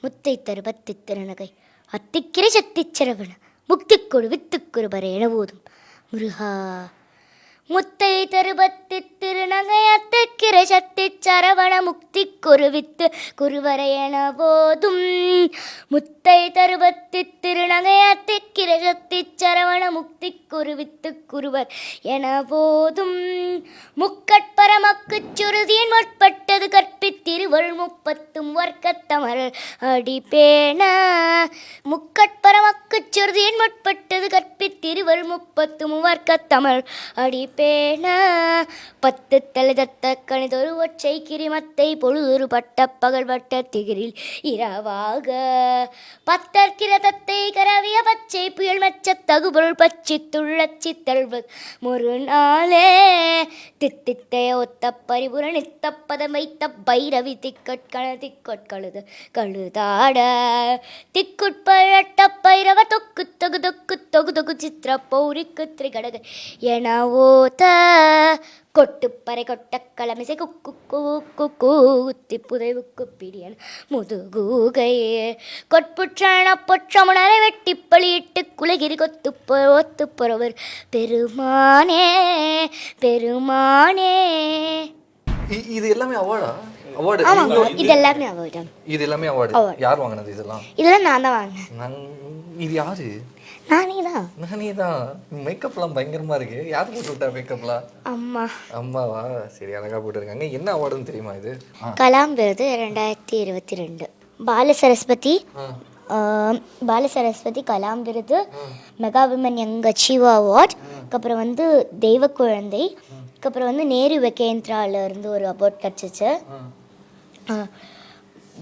முத்தை தருபத்தி திருநகை அத்திக்கிரை சக்தி சரவண முக்திக்கொடு வித்துக்குரு பர என போதும் முருகா. முத்தை தருபத்தி திருநகை அத்திக்கிரை சக்தி சரவண முக்திக்கொரு வித்து குருவரை என போதும். முத்தை தருபத்தி திருநகை அத்திக்கிரை சக்தி சரவண முக்திக்கொரு வித்து குருவர் என போதும். முக்கட்பரமக்கு சுருதியின் முற்பட்டது கற்பித்திருவள் முப்பத்தும் வர்க்கத்தமரல் அடிப்பேன. முக்கட்பரமக்கு சுருதியின் முற்பட்டது கற்பித்திருவள் முப்பத்தும் வர்க்கத்தமர் அடிப்பேன. பத்து தலை கணிதொரு ஒற்றை கிரிமத்தை பொழுதொரு பட்ட பகல் வட்ட திகிரில் இரவாக பத்தற்கிரதத்தை கரவிய பச்சை புயல் மச்ச தகுபொருள் பச்சி துள்ளச்சி தழுவ ஒரு நாளே தித்தித்தைய ஒத்த பரிபுர நித்தப்பதம் வைத்த பைரவி திக்கட்கழுது கழுதாட திக்குட்பழட்ட பைரவ தொக்கு தொகு தொக்கு தொகு தொகு சித்திர பௌரிக்கு திரிகடக என ஓத கொட்டுப்பறை கொட்ட களமிசை குக்கு கூக்கு கூத்தி புதைவுக்கு பிடியன் முதுகூகை கொட்புற்றான பொற்றமுனரை வெட்டி பழியிட்டு குலகிரி ஒத்து பொறவர் பெருமானே பெருமானே. இது எல்லாமே அவார்டா? அவார்டு இது எல்லாமே அவார்டு. இது எல்லாமே அவார்டு. யார் வாங்கினது இதெல்லாம்? நான் தான் வாங்கினேன். இது யாரு? நானே தான். மேக்கப்லாம் பயங்கரமா இருக்கு. யார் போட்டு விட்டா மேக்கப்லாம்? அம்மாவா? சரி, அழகா போட்டுருக்காங்க. என்ன அவார்டுன்னு தெரியுமா இது? கலாம் விருது 2022. பால சரஸ்வதி கலாம் விருது, mega women young achiever award, அதுக்கப்புறம் வந்து தெய்வ குழந்தை, அதுக்கப்புறம் வந்து நேரு வெகேந்திரால இருந்து ஒரு அவார்ட் கிடச்சிச்சு.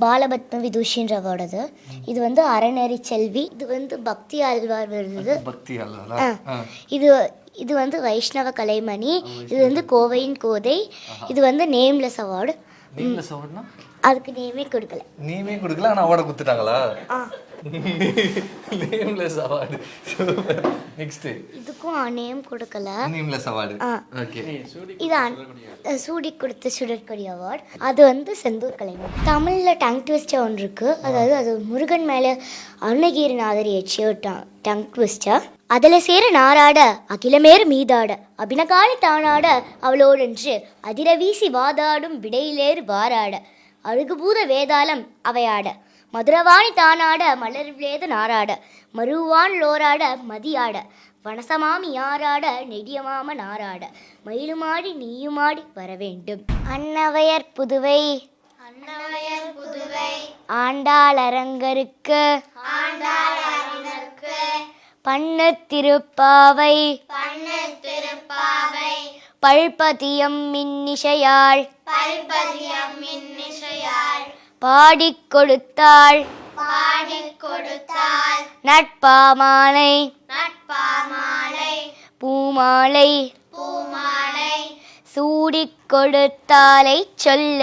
பாலபத்ம விதூஷின்ற அவார்டு அது. இது வந்து அறநெறி செல்வி. இது வந்து பக்தி ஆழ்வார் விருது. இது வந்து வைஷ்ணவ கலைமணி. இது வந்து கோவையின் கோதை. இது வந்து நேம்லெஸ் அவார்டு. அதுக்கு நேமே கொடுக்கல. ஆனா அவார்டு கொடுத்துட்டாங்களா? Nameless award. நெக்ஸ்ட் இதுக்கும் நேம் கொடுக்கல. Nameless award. ஓகே. இது சூடி கொடுத்த சுடற்கொடி அவார்டு. அது வந்து செந்தூர் கலைமணி. தமிழ்ல டங் ட்விஸ்டர் ஒன்று இருக்கு. அதாவது அது முருகன் மேல அருணகிரிநாதர் ஏற்றிய ஒரு டங் ட்விஸ்டர். அதில் சேர நாராட அகிலமேறு மீதாட அபினகாலி தானாட அவளோடென்று அதிர வீசி வாதாடும் விடையிலேறு வாராட அழுகுபூத வேதாளம் அவையாட மதுரவாணி தானாட மலர் வேத நாராட மருவான் லோராட மதியாட வனசமாமி யாராட நெடியமாம நாராட மயிலுமாடி நீயுமாடி வரவேண்டும். அன்னவையர் புதுவை ஆண்டாள் அரங்கருக்கு பண்ணு திருப்பாவை பல்பதியம் மின்னிசையாள் பாடிக் கொடுத்தாள் நட்பாமாலை பூமாலை சூடிக் கொடுத்தாலை சொல்ல